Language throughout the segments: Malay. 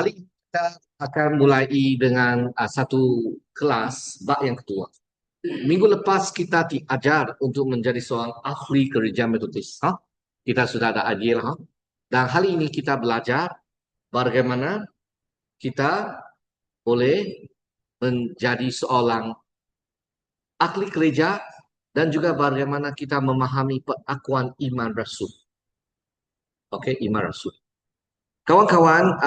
Hari ini kita akan mulai dengan satu kelas bab yang kedua. Minggu lepas kita diajar untuk menjadi seorang ahli kerja metodis. Kita sudah ada idea. Dan hari ini kita belajar bagaimana kita boleh menjadi seorang ahli kerja dan juga bagaimana kita memahami pengakuan iman rasul. Okey, iman rasul. Kawan-kawan,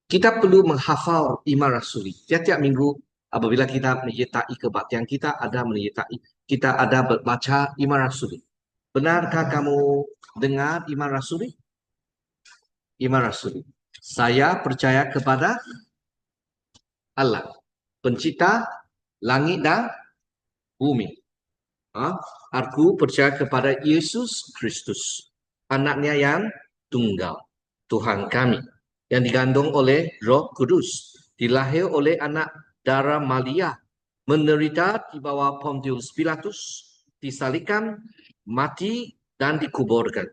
kita perlu menghafal iman rasuli. Tiap-tiap minggu apabila kita menyertai kebaktian kita ada baca iman rasuli. Benarkah kamu dengar iman rasuli? Iman rasuli. Saya percaya kepada Allah, pencipta langit dan bumi. Aku percaya kepada Yesus Kristus, anaknya yang tunggal, Tuhan kami, yang digandung oleh Roh Kudus, dilahir oleh anak darah Maria, menderita di bawah Pontius Pilatus, disalibkan, mati dan dikuburkan.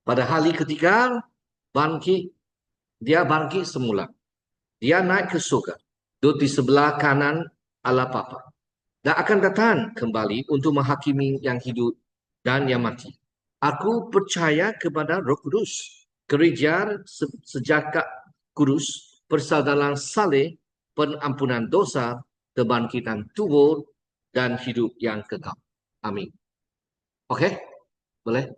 Pada hari ketiga bangkit, dia bangkit semula. Dia naik ke surga, duduk di sebelah kanan Allah Bapa, dan akan datang kembali untuk menghakimi yang hidup dan yang mati. Aku percaya kepada Roh Kudus, gereja sejagat kudus, persaudaraan saleh, pengampunan dosa, kebangkitan tubuh, dan hidup yang kekal. Amin. Okey? Boleh?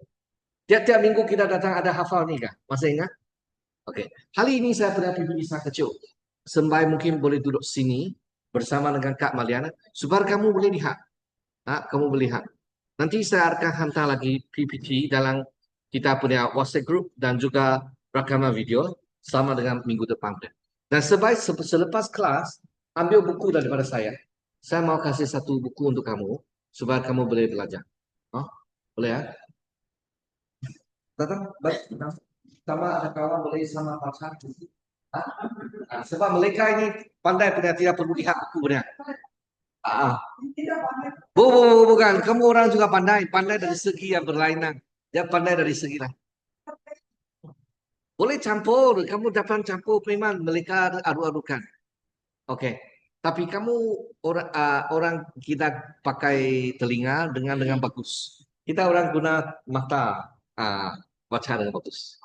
Tiap-tiap minggu kita datang ada hafal ni kah? Masih ingat? Okey. Hari ini saya pernah pergi Isa kecil. Sembai mungkin boleh duduk sini bersama dengan Kak Maliana supaya kamu boleh lihat. Kamu boleh lihat. Nanti saya akan hantar lagi PPT dalam kita punya WhatsApp group dan juga rakaman video sama dengan minggu depan. Dan selepas kelas, ambil buku daripada saya. Saya mau kasih satu buku untuk kamu supaya kamu boleh belajar. Boleh ya? Datang, baik. Sama ada kawan boleh sama pacar. Sebab mereka ini pandai punya, tidak perlu lihat buku punya. Ah, bukan. Kamu orang juga pandai. Pandai dari segi yang berlainan. Dia pandai dari segi lain. Boleh campur. Kamu dapat campur memang mereka adu-adukan. Okey. Tapi kamu orang kita pakai telinga dengan bagus. Kita orang guna mata baca dengan bagus.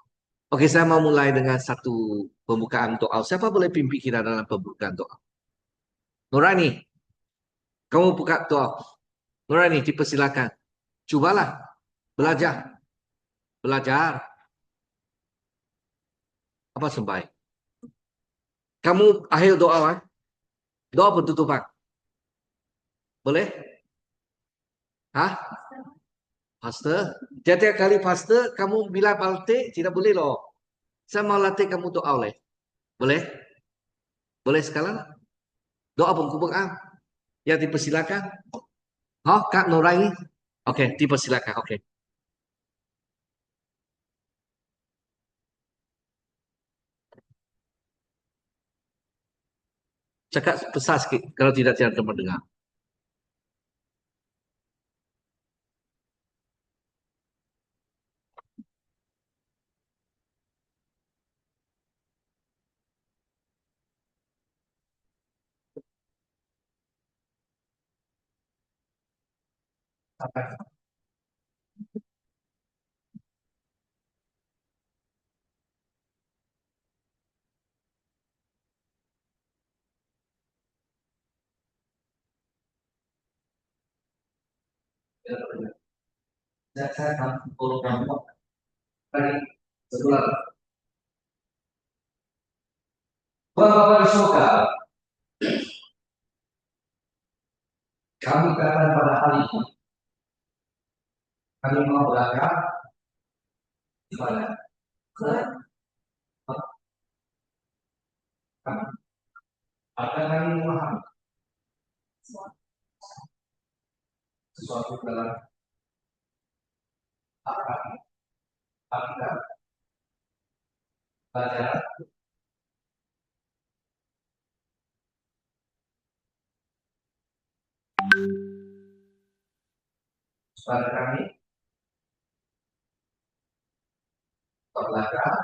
Okey, saya mau mulai dengan satu pembukaan doa. Siapa boleh pimpin kita dalam pembukaan doa? Nurani, kamu buka doa. Nurani, dipersilakan. Cubalah belajar. Belajar. Apa sembahyang? Kamu akhir doa lah. Doa penutupan. Boleh? Hah? Pastor? Tiap-tiap kali pastor, kamu bila balik, tidak boleh loh. Saya mau latih kamu doa oleh. Boleh? Boleh sekarang? Doa pembukaan. Ya, dipersilakan. Kak Nuraini. Oke, dipersilakan. Oke. Cakap besar sikit kalau tidak dapat dengar. Saya akan program tadi sebulan. Bapak di surga, kami katakan pada hari ini, kami mau berangkat di mana? Ke akan kami memahami sesuatu dalam apa kita belajar supaya kami belajar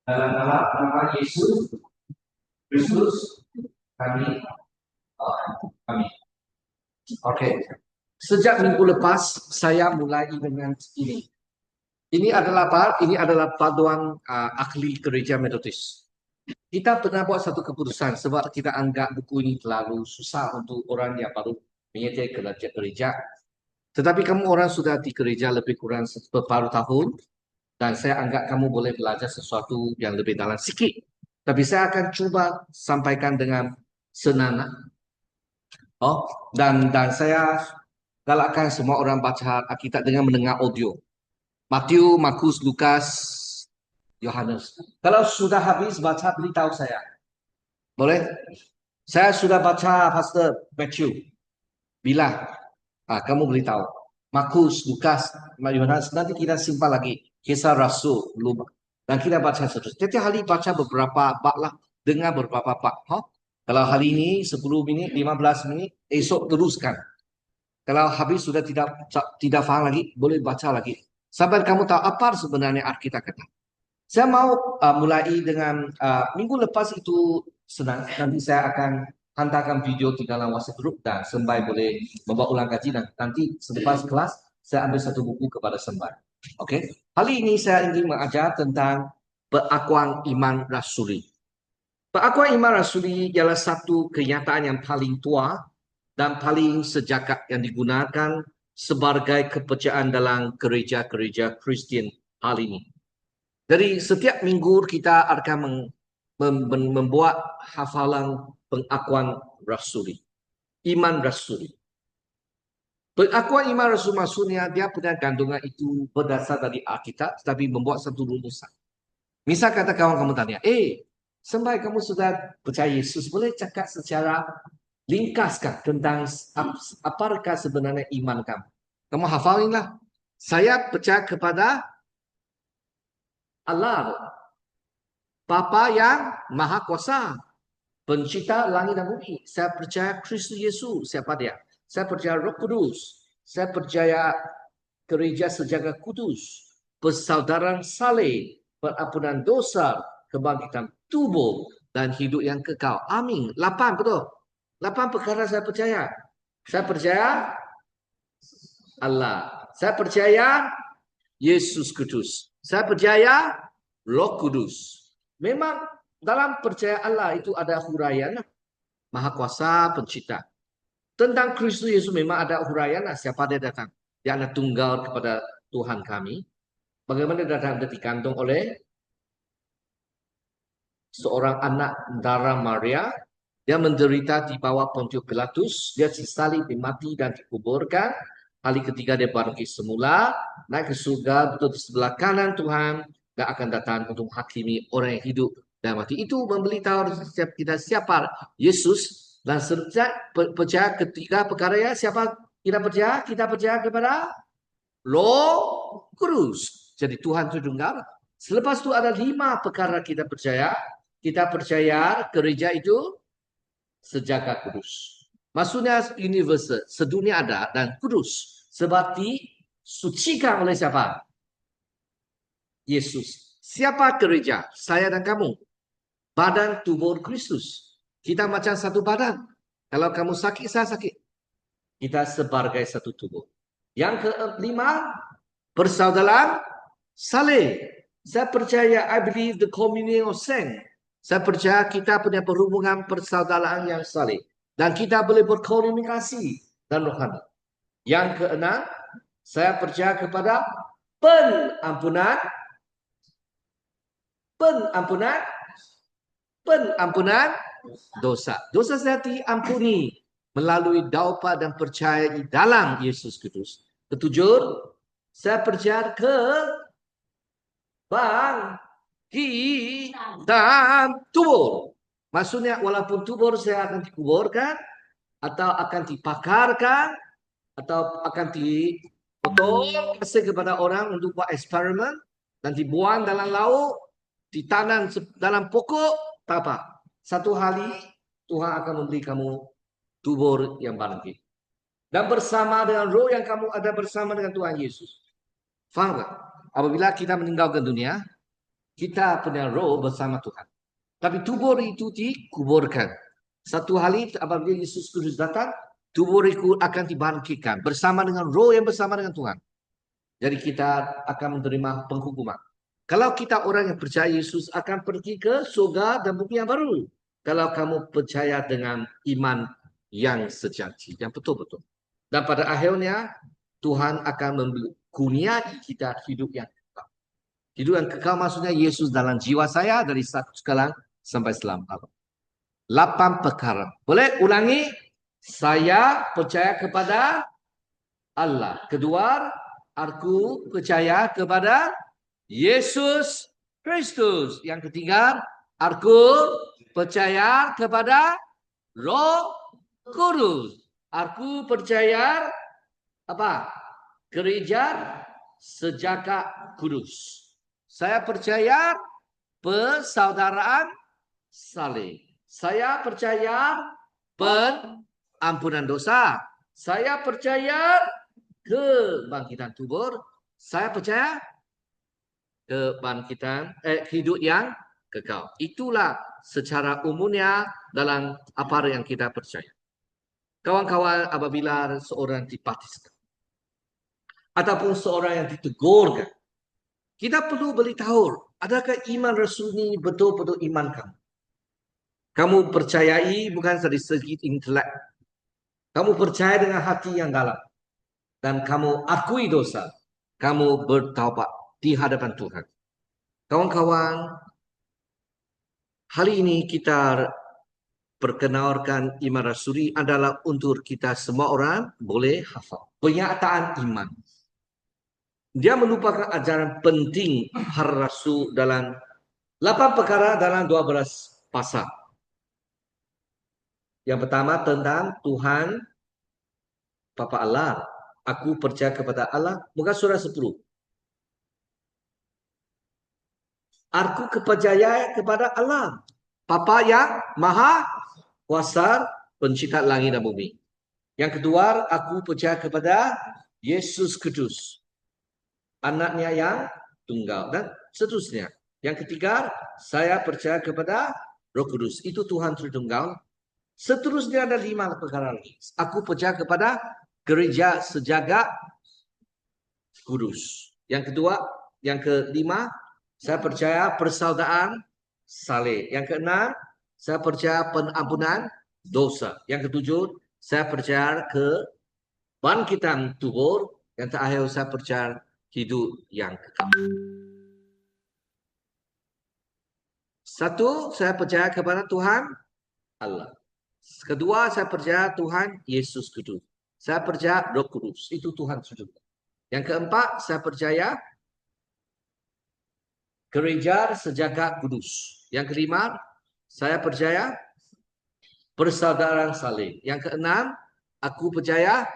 Dalam nama Yesus Kristus kami. Kami. Oke. Sejak minggu lepas saya mulai dengan ini. Ini adalah apa? Ini adalah paduan ahli gereja Metodis. Kita pernah buat satu keputusan sebab kita anggap buku ini terlalu susah untuk orang yang baru menyertai gereja. Tetapi kamu orang sudah di gereja lebih kurang separuh tahun dan saya anggap kamu boleh belajar sesuatu yang lebih dalam sikit. Tapi saya akan coba sampaikan dengan senang. Oh, dan saya galakkan semua orang baca Alkitab dengan mendengar audio. Matius, Markus, Lukas, Yohanes. Kalau sudah habis baca, beritahu saya. Boleh? Saya sudah baca Pastor Matthew. Bila? Kamu beritahu. Markus, Lukas, Yohanes. Nanti kita simpan lagi. Kisah Rasul. Belum. Dan kita baca terus. Setiap hari baca beberapa bab lah. Dengar beberapa bab. Kalau hari ini 10 minit, 15 menit, esok teruskan. Kalau habis sudah tidak faham lagi, boleh baca lagi. Sampai kamu tahu apa sebenarnya Alkitab kata. Saya mau mulai dengan minggu lepas itu senang. Nanti saya akan hantarkan video di dalam WhatsApp group dan Sembai boleh membawa ulang kaji dan nanti selepas kelas saya ambil satu buku kepada Sembai. Oke. Kali ini saya ingin mengajar tentang pengakuan iman rasuli. Pengakuan iman rasuli ialah satu kenyataan yang paling tua dan paling sejagat yang digunakan sebagai kepercayaan dalam gereja-gereja Kristian hal ini. Jadi setiap minggu kita akan membuat hafalan pengakuan rasuli, iman rasuli. Pengakuan iman rasuli maksudnya dia punya kandungan itu berdasar dari Alkitab, tapi membuat satu rumusan. Misal kata kawan kamu tanya, sampai kamu sudah percaya Yesus, boleh cakap secara ringkaskah tentang apakah sebenarnya iman kamu? Kamu hafalinlah. Saya percaya kepada Allah, Bapa yang Maha Kuasa, Pencipta langit dan bumi. Saya percaya Kristus Yesus. Siapa dia? Saya percaya Roh Kudus. Saya percaya gereja sejagat kudus, persaudaraan saleh, pengampunan dosa, kebangkitan tubuh, dan hidup yang kekal. Amin. 8, betul? 8 perkara saya percaya. Saya percaya Allah. Saya percaya Yesus Kristus. Saya percaya Roh Kudus. Memang dalam percaya Allah itu ada huraian Maha Kuasa Pencipta. Tentang Kristus Yesus memang ada huraian siapa dia datang. Dia anak tunggal kepada Tuhan kami. Bagaimana dia datang dikandung oleh seorang anak darah Maria. Dia menderita di bawah Pontius Pilatus. Dia disalib, mati dan dikuburkan. Kali ketiga dia bangkit semula, naik ke surga, duduk di sebelah kanan Tuhan, dan akan datang untuk menghakimi orang yang hidup dan mati. Itu memberitahu kita siapa Yesus dan sejak percaya ketiga perkara ya siapa kita percaya? Kita percaya kepada Roh Kudus. Jadi Tuhan Tritunggal. Selepas itu ada 5 perkara kita percaya. Kita percaya gereja itu sejagat kudus. Maksudnya universal, sedunia ada dan kudus. Sebab disucikan oleh siapa? Yesus. Siapa gereja? Saya dan kamu. Badan tubuh Kristus. Kita macam satu badan. Kalau kamu sakit, saya sakit. Kita sebagai satu tubuh. Yang kelima, persaudaraan saleh. Saya percaya, I believe the communion of saints. Saya percaya kita punya perhubungan persaudaraan yang saleh. Dan kita boleh berkomunikasi dan rohani. Yang keenam, saya percaya kepada pengampunan dosa. Dosa saya diampuni melalui daupat dan percaya di dalam Yesus Kristus. Ketujuh, saya percaya ke bangkitan tubuh. Maksudnya walaupun tubuh saya akan dikuburkan atau akan dipakarkan atau akan dipotong kasih kepada orang untuk buat eksperimen dan dibuang dalam laut, ditanam dalam pokok, tak apa. Satu hari Tuhan akan memberi kamu tubuh yang bangkit. Dan bersama dengan roh yang kamu ada bersama dengan Tuhan Yesus. Faham tak? Apabila kita meninggalkan dunia, kita punya roh bersama Tuhan. Tapi tubuh itu dikuburkan. Satu hari apabila Yesus Kristus datang, tubuh itu akan dibangkitkan bersama dengan roh yang bersama dengan Tuhan. Jadi kita akan menerima penghukuman. Kalau kita orang yang percaya Yesus akan pergi ke surga dan bumi yang baru. Kalau kamu percaya dengan iman yang sejati, yang betul-betul. Dan pada akhirnya Tuhan akan memkurniai kita hidup yang kekal. Hidup yang kekal maksudnya Yesus dalam jiwa saya dari satu sekarang sampai selama. 8 perkara. Boleh ulangi? Saya percaya kepada Allah. Kedua, aku percaya kepada Yesus Kristus. Yang ketiga, aku percaya kepada Roh Kudus. Aku percaya apa? Gereja Sejagat Kudus. Saya percaya persaudaraan saleh. Saya percaya pengampunan dosa. Saya percaya kebangkitan tubuh. Saya percaya kebangkitan hidup yang kekal. Itulah secara umumnya dalam apa yang kita percaya. Kawan-kawan, apabila seorang dibaptiskan ataupun seorang yang ditegurkan, kita perlu beritahu, adakah iman Rasul ini betul-betul iman kamu? Kamu percayai bukan dari segi intelek. Kamu percaya dengan hati yang dalam. Dan kamu akui dosa. Kamu bertaubat di hadapan Tuhan. Kawan-kawan, hari ini kita perkenalkan iman rasuli adalah untuk kita semua orang boleh hafal. Pernyataan iman. Dia merupakan ajaran penting para rasul dalam 8 perkara dalam 12 pasal. Yang pertama tentang Tuhan Bapa Allah. Aku percaya kepada Allah. Bukan surah 10. Aku percaya kepada Allah. Bapa yang maha kuasa pencipta langit dan bumi. Yang kedua, aku percaya kepada Yesus Kristus. Anaknya yang tunggal. Dan seterusnya. Yang ketiga, saya percaya kepada Roh Kudus. Itu Tuhan Tritunggal. Seterusnya ada 5 perkara lagi. Aku percaya kepada gereja sejagat Kudus. Yang kedua, yang kelima, saya percaya persaudaraan saleh. Yang keenam, saya percaya pengampunan dosa. Yang ketujuh, saya percaya kebangkitan tubuh. Yang terakhir, saya percaya hidup yang kekal. Satu, saya percaya kepada Tuhan Allah. Kedua, saya percaya Tuhan Yesus Kristus. Saya percaya Roh Kudus. Itu Tuhan Kristus. Yang keempat, saya percaya gereja sejagat kudus. Yang kelima, saya percaya persaudaraan saleh. Yang keenam, aku percaya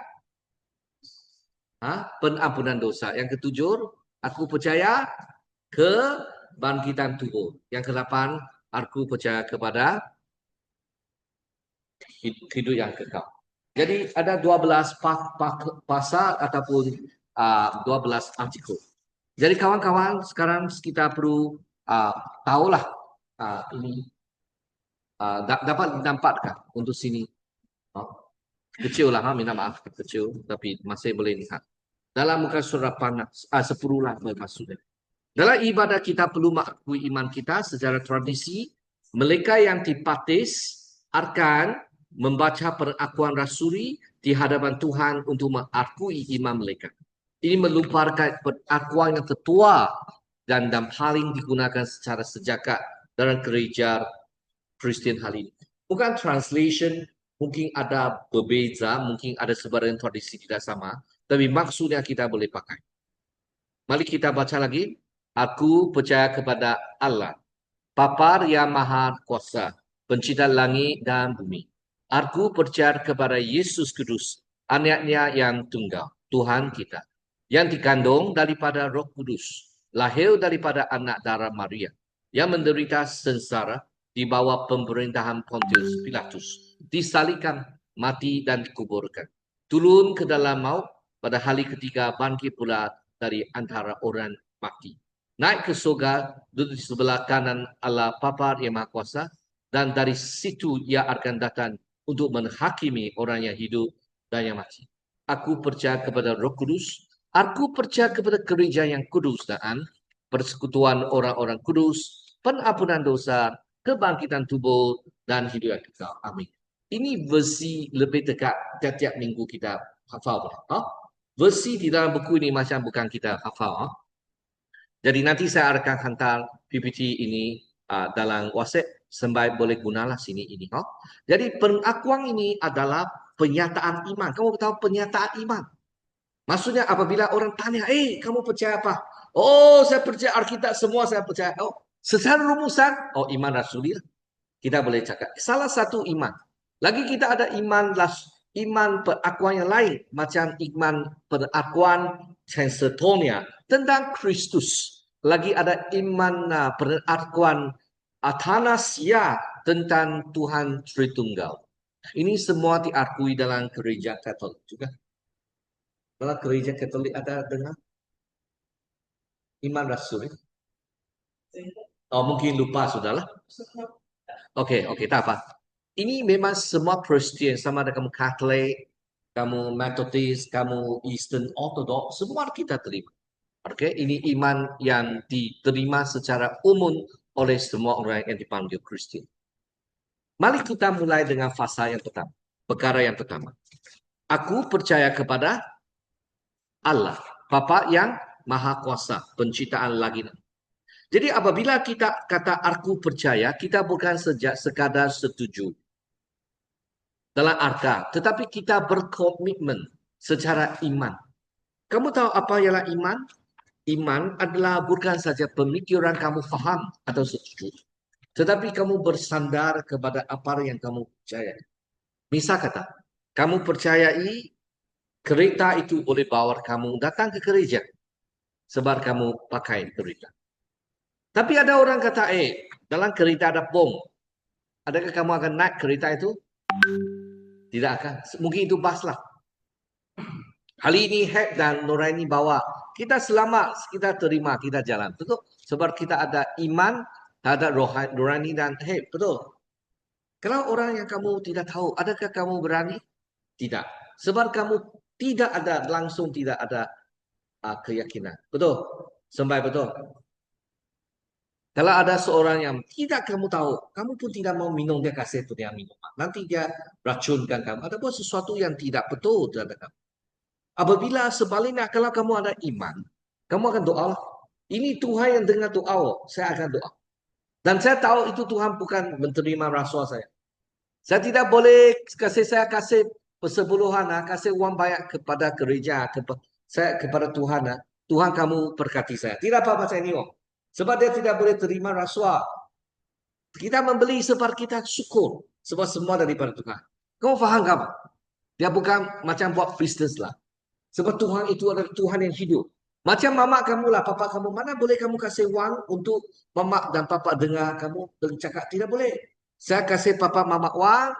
pengampunan dosa. Yang ketujuh, aku percaya kebangkitan tubuh. Yang kedelapan, aku percaya kepada hidup yang kekal. Jadi ada 12 pasal ataupun 12 artikel. Jadi kawan-kawan, sekarang kita perlu tahulah ini dapat dampatkah untuk sini. Kecil lah, minta maaf kecil, tapi masih boleh lihat. Dalam muka surat panas, 10 lah maksudnya. Dalam ibadah kita perlu mengakui iman kita secara tradisi. Mereka yang dibaptis akan membaca pengakuan rasuli di hadapan Tuhan untuk mengakui iman mereka. Ini merupakan pengakuan yang tertua dan paling digunakan secara sejagat dalam gereja Kristen hari ini. Bukan translation, mungkin ada berbeza, mungkin ada sebagian tradisi tidak sama, tapi maksudnya kita boleh pakai. Mari kita baca lagi. Aku percaya kepada Allah, Bapa yang Maha Kuasa, Pencipta langit dan bumi. Aku percaya kepada Yesus Kristus, anaknya yang tunggal, Tuhan kita, yang dikandung daripada Roh Kudus, lahir daripada anak darah Maria, yang menderita sengsara di bawah pemerintahan Pontius Pilatus, disalibkan, mati dan dikuburkan. turun ke dalam maut, pada hari ketiga bangkit pula dari antara orang mati. Naik ke surga, duduk di sebelah kanan Allah Bapa yang Maha Kuasa, dan dari situ ia akan datang untuk menghakimi orang yang hidup dan yang mati. Aku percaya kepada Roh Kudus, aku percaya kepada gereja yang kudus dan persekutuan orang-orang kudus, pengampunan dosa, kebangkitan tubuh, dan hidup yang kekal. Amin. Ini versi lebih dekat tiap-tiap minggu kita hafal. Ha? Versi di dalam buku ini macam bukan kita hafal. Ha? Jadi nanti saya akan hantar PPT ini dalam WhatsApp sampai boleh gunalah sini ini. Ha? Jadi pengakuan ini adalah penyataan iman. Kamu tahu penyataan iman? Maksudnya apabila orang tanya, kamu percaya apa? Oh, saya percaya Alkitab semua saya percaya. Oh, secara rumusan, oh iman Rasulia. Kita boleh cakap salah satu iman. Lagi kita ada iman pengakuan yang lain macam iman pengakuan Transitonia tentang Kristus. Lagi ada iman pengakuan Athanasia tentang Tuhan Tritunggal. Ini semua diakui dalam gereja Katolik juga. Dalam gereja Katolik ada dengan iman Rasul. Oh, mungkin lupa sudahlah. Oke, tak apa. Ini memang semua Kristian, sama ada kamu Katolik, kamu Methodist, kamu Eastern Orthodox, semua kita terima. Oke, ini iman yang diterima secara umum oleh semua orang yang dipanggil Kristen. Mari kita mulai dengan fasa yang pertama, perkara yang pertama. Aku percaya kepada Allah, Bapa yang Maha Kuasa, penciptaan langit. Jadi apabila kita kata aku percaya, kita bukan sekadar setuju dalam arti, tetapi kita berkomitmen secara iman. Kamu tahu apa ialah iman? Iman adalah bukan saja pemikiran kamu faham atau setuju, tetapi kamu bersandar kepada apa yang kamu percaya. Misal kata, kamu percayai kereta itu boleh bawa kamu datang ke gereja sebab kamu pakai kereta. Tapi ada orang kata, dalam kereta ada bom. Adakah kamu akan naik kereta itu? Tidak akan. Mungkin itu bas lah. Hari ini Hek dan Nuraini bawa. Kita selamat, kita terima, kita jalan. Betul? Sebab kita ada iman, ada Nuraini dan Hek. Betul? Kalau orang yang kamu tidak tahu, adakah kamu berani? Tidak. Sebab kamu tidak ada, langsung tidak ada keyakinan. Betul? Sampai betul? Kalau ada seorang yang tidak kamu tahu, kamu pun tidak mau minum, dia kasih itu dia minum. Nanti dia racunkan kamu. Ada pun sesuatu yang tidak betul terhadap kamu. Apabila sebaliknya, kalau kamu ada iman, kamu akan doa. Ini Tuhan yang dengar doa, saya akan doa. Dan saya tahu itu Tuhan bukan menerima rasuah saya. Saya tidak boleh saya kasih persepuluhan, kasih uang banyak kepada gereja, kepada Tuhan. Tuhan kamu berkati saya. Tidak apa-apa saya niok. Sebab dia tidak boleh terima rasuah. Kita membeli sebab kita syukur. Sebab semua daripada Tuhan. Kamu faham kamu? Dia bukan macam buat bisnes lah. Sebab Tuhan itu adalah Tuhan yang hidup. Macam mama kamu lah, papa kamu. Mana boleh kamu kasih uang untuk mama dan papa dengar kamu cakap? Tidak boleh. Saya kasih papa mama uang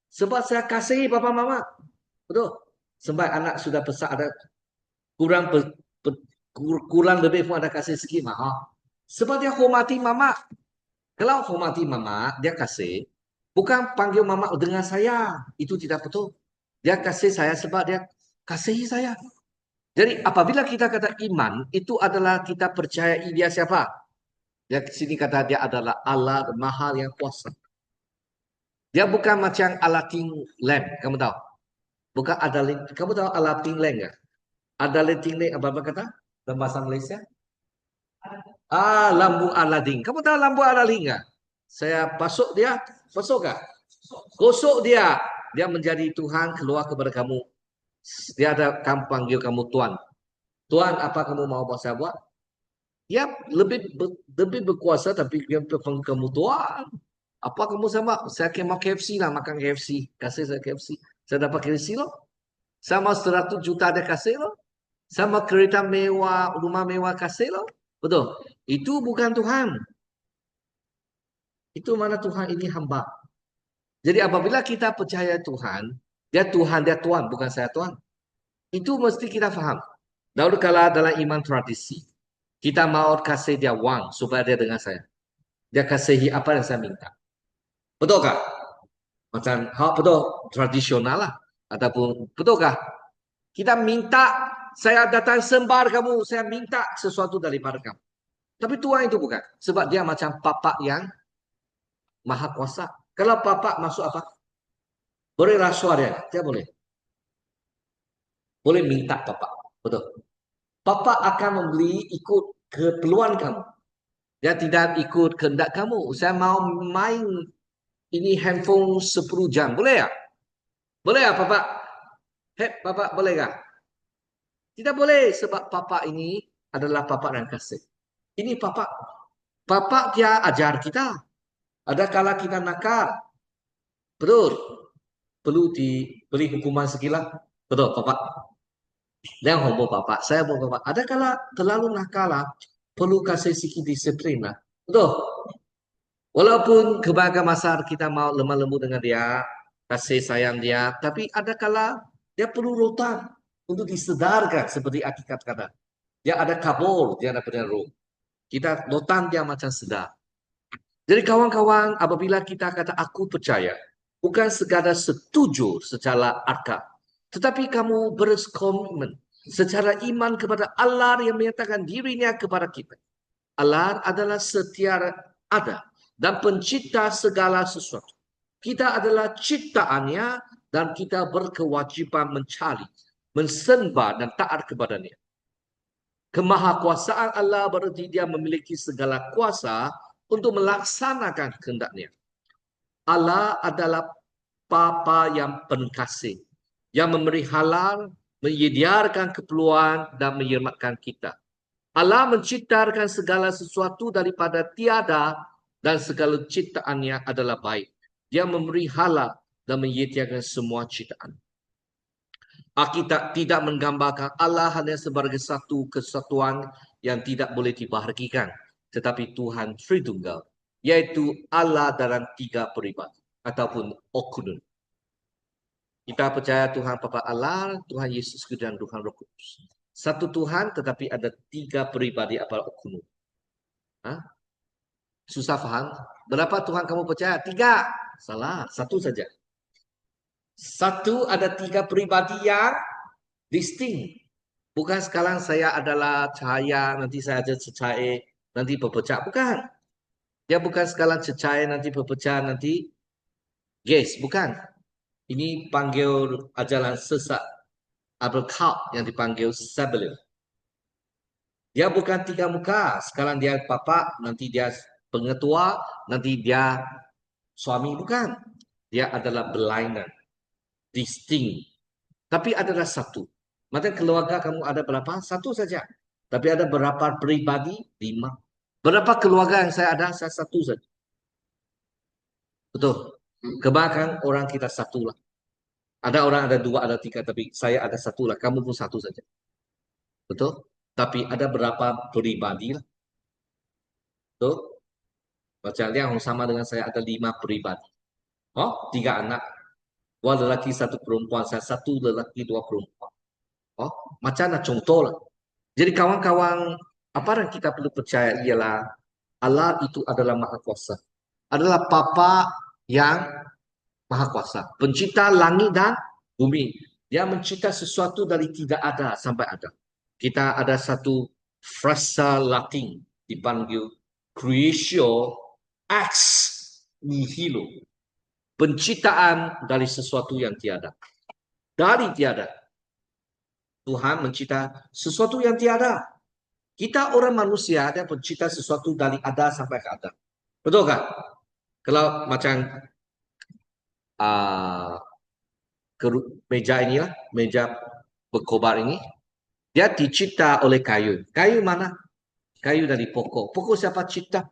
sebab saya kasih papa mama. Betul? Sebab anak sudah besar ada kurang kurang lebih pun ada kasih sikit mahal. Sebab dia hormati mama. Kalau hormati mama, dia kasih. Bukan panggil mama dengan saya. Itu tidak betul. Dia kasih saya sebab dia kasihi saya. Jadi apabila kita kata iman, itu adalah kita percaya dia siapa? Dia sini kata dia adalah Allah Maha yang kuasa. Dia bukan macam Allah Ting Lem, kamu tahu? Bukan ada kamu tahu Allah Ting Lem enggak? Ada Ting Lem apa kata? Dalam bahasa Malaysia? Lambu Aladin. Kamu tahu lambu Aladin enggak? Saya pasuk dia, pasuk enggak? Gosok dia, dia menjadi Tuhan keluar kepada kamu. Dia ada kamu panggil kamu Tuhan. Tuhan, apa kamu mau saya buat? Dia lebih berkuasa tapi dia panggil kamu Tuhan. Apa kamu sama? Saya mau KFC lah, makan KFC. Kasih saya KFC. Saya dapat KFC loh. Sama 100 juta dia kasih loh. Sama kereta mewah, rumah mewah kasih loh. Betul. Itu bukan Tuhan. Itu mana Tuhan ini hamba. Jadi apabila kita percaya Tuhan, Dia Tuhan, dia Tuhan, bukan saya Tuhan. Itu mesti kita faham. Lalu kalau dalam iman tradisi, kita mau kasih dia wang supaya dia dengan saya. Dia kasihi apa yang saya minta. Betul kah? Macam betul tradisional lah. Ataupun betul kah? Kita minta, saya datang sembah kamu, saya minta sesuatu daripada kamu. Tapi Tuhan itu bukan. Sebab dia macam papa yang maha kuasa. Kalau papa masuk apa? Boleh rasuah dia. Dia boleh. Boleh minta papa. Betul. Papa akan membeli ikut keperluan kamu. Dia tidak ikut kehendak kamu. Saya mau main ini handphone 10 jam. Boleh ya? Boleh ya papa? Hei papa boleh kah? Tidak boleh sebab papa ini adalah papa yang kasih. Ini papa. Papa dia ajar kita. Ada kala kita nakal. Betul. Perlu diberi hukuman sekilas. Betul papa. Dia homo papa. Saya homo papa. Ada kala terlalu nakal lah. Perlu kasih sedikit disiplin lah. Betul. Walaupun kebanyakan masa kita mau lemah lembut dengan dia, kasih sayang dia, tapi ada kala dia perlu rotan untuk disedarkan seperti hakikat kata. Dia ada kabur, dia ada peneru. Kita rotan dia macam sedar. Jadi kawan-kawan, apabila kita kata aku percaya, bukan sekadar setuju secara akal, tetapi kamu berkomitmen secara iman kepada Allah yang menyatakan dirinya kepada kita. Allah adalah setia ada dan pencipta segala sesuatu. Kita adalah ciptaannya dan kita berkewajiban mencari, mensembah dan taat kepadanya. Kemahakuasaan Allah berarti dia memiliki segala kuasa untuk melaksanakan kehendaknya. Allah adalah Bapa yang penkasih, yang memberi halal, menyediakan keperluan dan menyelamatkan kita. Allah menciptakan segala sesuatu daripada tiada dan segala ciptaannya adalah baik. Dia memberi halal dan menyediakan semua ciptaan. Alkitab tidak menggambarkan Allah hanya sebagai satu kesatuan yang tidak boleh dibahagikan, tetapi Tuhan Tritunggal, yaitu Allah dalam tiga peribadi ataupun okunun. Kita percaya Tuhan Bapa Allah, Tuhan Yesus Kristus dan Tuhan Roh Kudus. Satu Tuhan tetapi ada tiga peribadi apa okunun. Susah faham? Berapa Tuhan kamu percaya? Tiga. Salah, satu saja. Satu ada tiga peribadi yang distinct. Bukan sekarang saya adalah cahaya, nanti saya ada cahaya, nanti berpecah. Bukan. Dia bukan sekarang cahaya, nanti berpecah, nanti gas. Bukan. Ini panggil ajaran sesat. Abel yang dipanggil Sebelum. Dia bukan tiga muka. Sekarang dia papa, nanti dia pengetua, nanti dia suami. Bukan. Dia adalah berlainan. Distinct. Tapi adalah satu. Maksudnya keluarga kamu ada berapa? Satu saja. Tapi ada berapa pribadi? 5. Berapa keluarga yang saya ada? Saya satu saja. Betul. Kebanyakan orang kita satu lah. Ada orang ada 2, ada 3. Tapi saya ada satu lah. Kamu pun satu saja. Betul. Tapi ada berapa pribadi lah. Betul. Macam yang sama dengan saya ada 5 pribadi. 3 anak. 2 lelaki, 1 perempuan. Saya 1 lelaki, 2 perempuan. Macam mana contoh lah. Jadi kawan-kawan, apa yang kita perlu percaya ialah Allah itu adalah Maha Kuasa. Adalah Bapa yang Maha Kuasa. Pencipta langit dan bumi. Dia mencipta sesuatu dari tidak ada sampai ada. Kita ada satu frasa Latin dipanggil creatio ex nihilo. Penciptaan dari sesuatu yang tiada. Dari tiada. Tuhan mencipta sesuatu yang tiada. Kita orang manusia dia pencipta sesuatu dari ada sampai ke ada. Betul kan? Kalau macam meja inilah, meja berkobar ini, dia dicipta oleh kayu. Kayu mana? Kayu dari pokok. Pokok siapa cipta?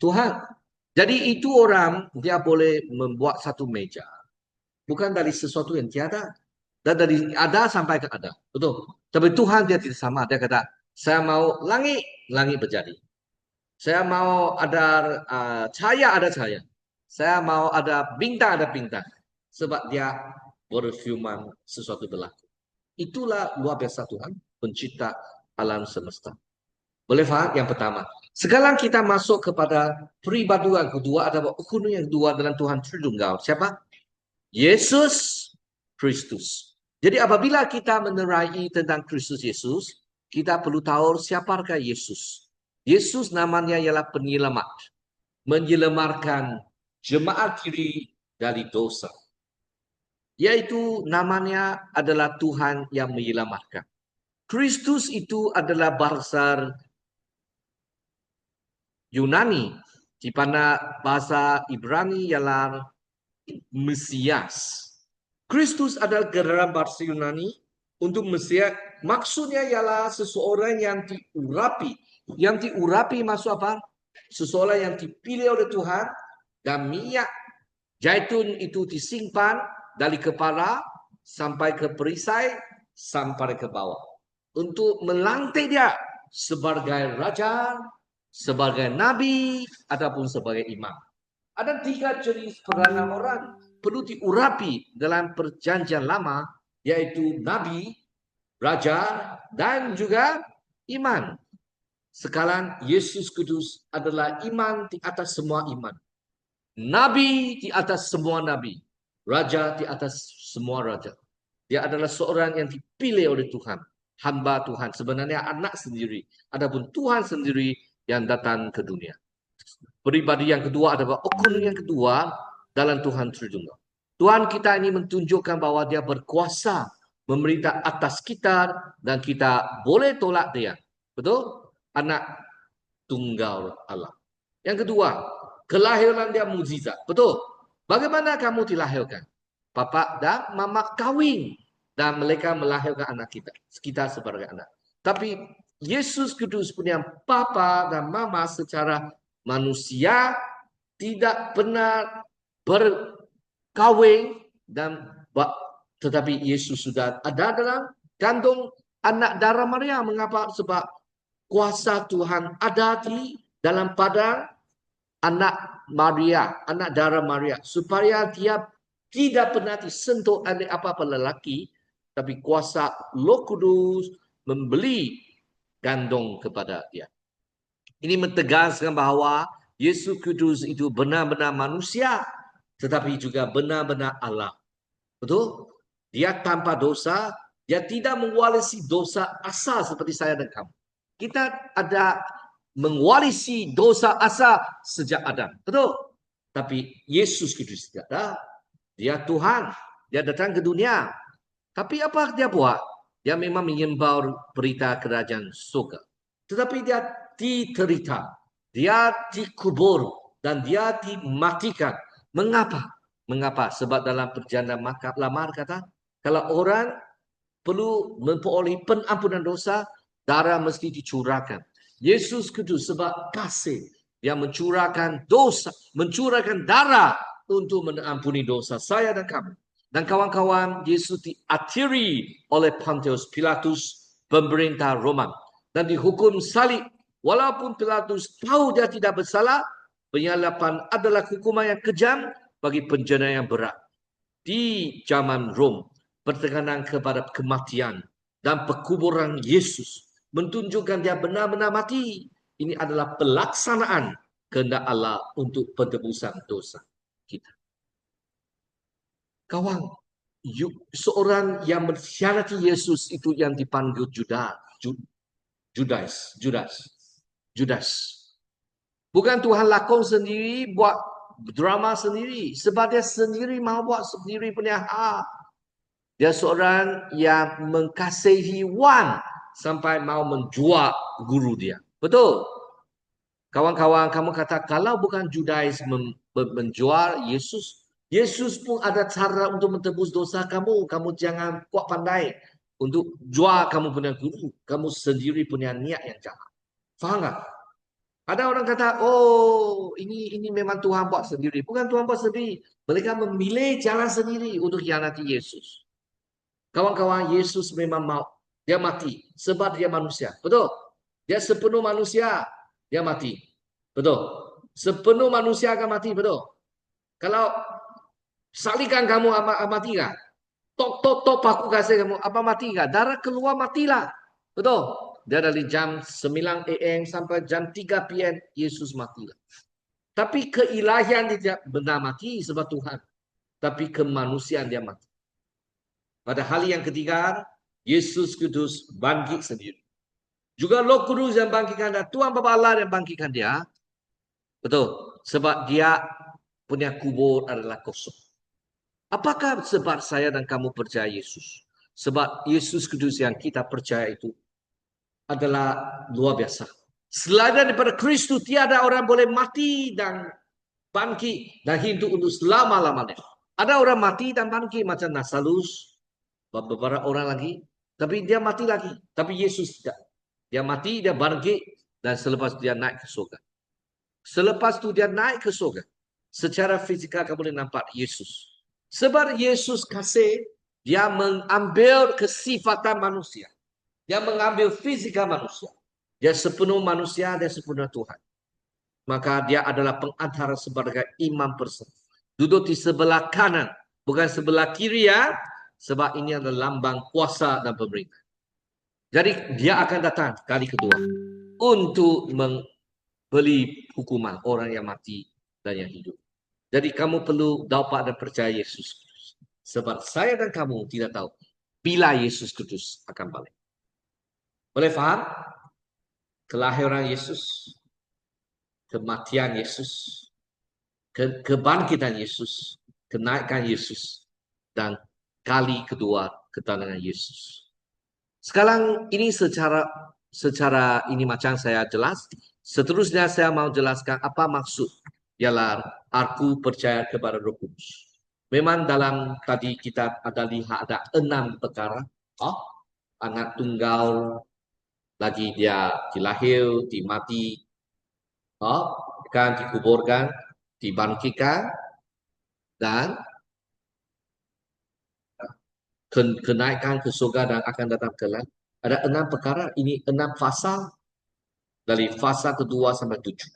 Tuhan. Jadi itu orang dia boleh membuat satu meja. Bukan dari sesuatu yang tiada. Dan dari ada sampai ke ada. Betul. Tapi Tuhan dia tidak sama. Dia kata, saya mau langit, langit berjadi. Saya mau ada cahaya, ada cahaya. Saya mau ada bintang, ada bintang. Sebab dia berfirman sesuatu berlaku. Itulah luar biasa Tuhan, pencipta alam semesta. Boleh faham? Yang pertama. Sekarang kita masuk kepada pribadi yang kedua, ada ukun yang kedua dalam Tuhan Tritunggal. Siapa? Yesus Kristus. Jadi apabila kita menerai tentang Kristus Yesus, kita perlu tahu siapakah Yesus. Yesus namanya ialah penyelamat. Menyelamatkan jemaat diri dari dosa. Yaitu namanya adalah Tuhan yang menyelamatkan. Kristus itu adalah bahasa Yunani, di mana bahasa Ibrani ialah Mesias. Kristus adalah dalam bahasa Yunani untuk Mesias. Maksudnya ialah seseorang yang diurapi. Yang diurapi maksud apa? Seseorang yang dipilih oleh Tuhan dan minyak zaitun itu disimpan dari kepala sampai ke perisai sampai ke bawah. Untuk melantik dia sebagai raja, sebagai nabi, ataupun sebagai imam. Ada 3 jenis peranan orang perlu diurapi dalam perjanjian lama, yaitu nabi, raja, dan juga iman. Sekarang Yesus Kudus adalah iman di atas semua iman. Nabi di atas semua nabi. Raja di atas semua raja. Dia adalah seorang yang dipilih oleh Tuhan. Hamba Tuhan. Sebenarnya anak sendiri. Adapun Tuhan sendiri yang datang ke dunia. Pribadi yang kedua adalah ukun yang kedua dalam Tuhan Tritunggal. Tuhan kita ini menunjukkan bahwa dia berkuasa memerintah atas kita dan kita boleh tolak dia. Betul? Anak tunggal Allah. Yang kedua, kelahiran dia mukjizat. Betul? Bagaimana kamu dilahirkan? Papa dan mama kawin dan mereka melahirkan anak kita. Kita sebagai anak. Tapi Yesus Kudus punya papa dan mama secara manusia tidak pernah berkawin dan tetapi Yesus sudah ada dalam kandung anak darah Maria. Mengapa? Sebab kuasa Tuhan ada di dalam pada anak Maria, anak darah Maria, supaya dia tidak pernah disentuh oleh apa-apa lelaki, tapi kuasa Roh Kudus membeli gandong kepada dia. Ini mentegaskan bahawa Yesus Kudus itu benar-benar manusia, tetapi juga benar-benar Allah. Betul? Dia tanpa dosa, dia tidak mewarisi dosa asal seperti saya dan kamu. Kita ada mewarisi dosa asal sejak Adam. Betul? Tapi Yesus Kristus tidak ada. Dia Tuhan. Dia datang ke dunia. Tapi apa dia buat? Dia memang menyembah berita kerajaan surga. Tetapi dia diterita. Dia dikubur. Dan dia dimatikan. Mengapa? Mengapa? Sebab dalam perjanjian lama kata, kalau orang perlu memperoleh penampunan dosa, darah mesti dicurahkan. Yesus Kudus sebab kasih yang mencurahkan dosa, mencurahkan darah untuk mengampuni dosa saya dan kamu. Dan kawan-kawan, Yesus diakhiri oleh Pontius Pilatus, pemerintah Roman, dan dihukum salib. Walaupun Pilatus tahu dia tidak bersalah, penyaliban adalah hukuman yang kejam bagi penjara yang berat. Di zaman Rom, bertekanan kepada kematian dan pekuburan Yesus menunjukkan dia benar-benar mati. Ini adalah pelaksanaan kehendak Allah untuk penebusan dosa kita. Kawan, seorang yang mengkhianati Yesus itu yang dipanggil Judas. Bukan Tuhan lakon sendiri buat drama sendiri. Sebab dia sendiri mau buat sendiri punya hak. Dia seorang yang mengasihi wang sampai mau menjual guru dia. Betul? Kawan-kawan, kamu kata kalau bukan Judas menjual Yesus, Yesus pun ada cara untuk mentebus dosa kamu. Kamu jangan kuat pandai untuk jual kamu punya guru. Kamu sendiri punya niat yang jahat. Faham tak? Ada orang kata, oh ini memang Tuhan buat sendiri. Bukan Tuhan buat sendiri. Mereka memilih jalan sendiri untuk khianati Yesus. Kawan-kawan, Yesus memang mau. Dia mati. Sebab dia manusia. Betul? Dia sepenuh manusia. Dia mati. Betul? Sepenuh manusia akan mati. Betul? Kalau salikan kamu mati kan? Tok, tok, tok, aku kasih kamu. Apa mati nggak? Darah keluar matilah. Betul. Dia dari jam 9 AM sampai jam 3 PM, Yesus matilah. Tapi keilahian dia tidak benar mati sebab Tuhan. Tapi kemanusiaan dia mati. Pada hari yang ketiga, Yesus Kudus bangkit sendiri. Juga Roh Kudus yang bangkitkan dia. Tuhan Bapa Allah yang bangkitkan dia. Betul. Sebab dia punya kubur adalah kosong. Apakah sebab saya dan kamu percaya Yesus? Sebab Yesus Kudus yang kita percaya itu adalah luar biasa. Selain daripada Kristus, tiada orang boleh mati dan bangkit dan hidup untuk selama-lamanya. Ada orang mati dan bangkit macam Lazarus, beberapa orang lagi, tapi dia mati lagi. Tapi Yesus tidak. Dia mati, dia bangkit, dan selepas dia naik ke surga. Selepas itu dia naik ke surga. Secara fizikal kamu boleh nampak Yesus. Sebab Yesus kasih, dia mengambil kesifatan manusia. Dia mengambil fizikal manusia. Dia sepenuh manusia, dia sepenuh Tuhan. Maka dia adalah pengantara sebagai imam bersama. Duduk di sebelah kanan, bukan sebelah kiri ya. Sebab ini adalah lambang kuasa dan pemerintah. Jadi dia akan datang kali kedua untuk membeli hukuman orang yang mati dan yang hidup. Jadi kamu perlu dapat dan percaya Yesus. Sebab saya dan kamu tidak tahu bila Yesus Kudus akan balik. Boleh faham? Kelahiran Yesus, kematian Yesus, kebangkitan Yesus, kenaikan Yesus, dan kali kedua kedatangan Yesus. Sekarang ini secara ini macam saya jelas. Seterusnya saya mau jelaskan apa maksud ialah aku percaya kepada Roh Kudus. Memang dalam tadi kita ada lihat ada 6 perkara. Oh, anak tunggal, lagi dia dilahir, dimati, oh, kan dikuburkan, dibangkitkan, dan kenaikan ke surga dan akan datang kelak. Ada 6 perkara, ini 6 fasa dari fasa kedua sampai 7.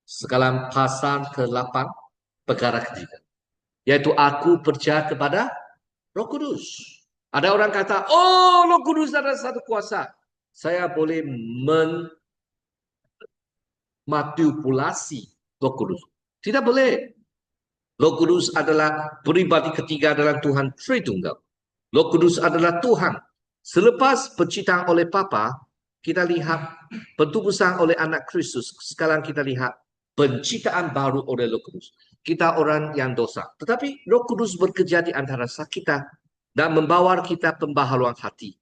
Sekarang pasal ke-8 perkara ketiga, yaitu aku percaya kepada Roh Kudus. Ada orang kata, oh Roh Kudus adalah satu kuasa. Saya boleh memanipulasi Roh Kudus. Tidak boleh. Roh Kudus adalah pribadi ketiga dalam Tuhan Tritunggal. Roh Kudus adalah Tuhan. Selepas penciptaan oleh Bapa, kita lihat pentubusan oleh anak Kristus. Sekarang kita lihat penciptaan baru oleh Roh Kudus. Kita orang yang dosa. Tetapi Roh Kudus bekerja di antara kita dan membawa kita pembaharuan hati.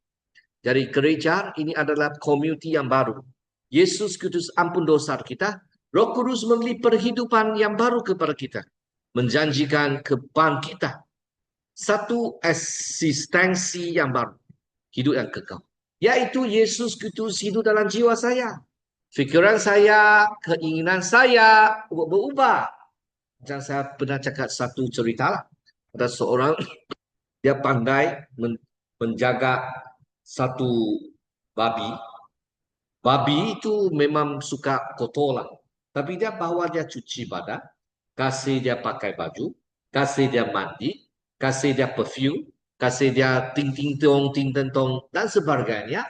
Jadi gereja ini adalah komuniti yang baru. Yesus Kristus ampun dosa kita. Roh Kudus memberi perhidupan yang baru kepada kita. Menjanjikan kebangkitan. Satu eksistensi yang baru. Hidup yang kekal. Yaitu Yesus Kristus hidup dalam jiwa saya. Fikiran saya, keinginan saya berubah. Dan saya pernah cakap satu cerita lah. Ada seorang, dia pandai menjaga satu babi. Babi itu memang suka kotor lah. Tapi dia bawa dia cuci badan, kasih dia pakai baju, kasih dia mandi, kasih dia perfume, kasih dia ting tong dan sebagainya.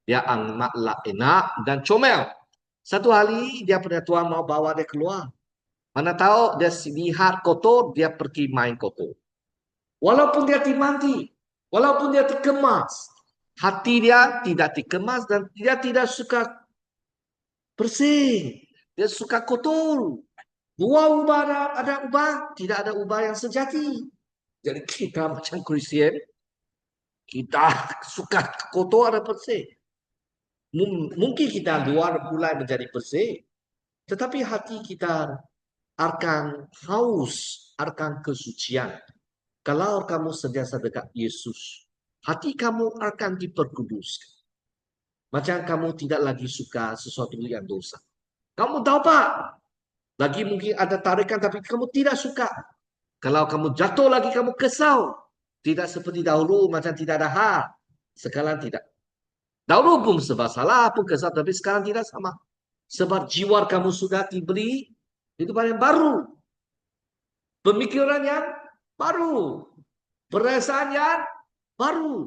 Dia amatlah enak dan comel. Satu hari dia punya tuan mau bawa dia keluar. Mana tahu dia lihat kotor, dia pergi main kotor. Walaupun dia dimandi, walaupun dia dikemas, hati dia tidak dikemas dan dia tidak suka bersih. Dia suka kotor. Dua ubah ada ubah, tidak ada ubah yang sejati. Jadi kita macam Kristian, kita suka kotor ada bersih. Mungkin kita luar mulai menjadi bersih, tetapi hati kita akan haus, akan kesucian. Kalau kamu sentiasa dekat Yesus, hati kamu akan diperkuduskan. Macam kamu tidak lagi suka sesuatu yang dosa. Kamu tahu Pak, lagi mungkin ada tarikan tapi kamu tidak suka. Kalau kamu jatuh lagi kamu kesal. Tidak seperti dahulu macam tidak ada hal. Sekarang tidak. Dahulu pun sebab salah pun kesal tapi sekarang tidak sama. Sebab jiwa kamu sudah diberi itu yang baru. Pemikiran yang baru. Perasaan yang baru.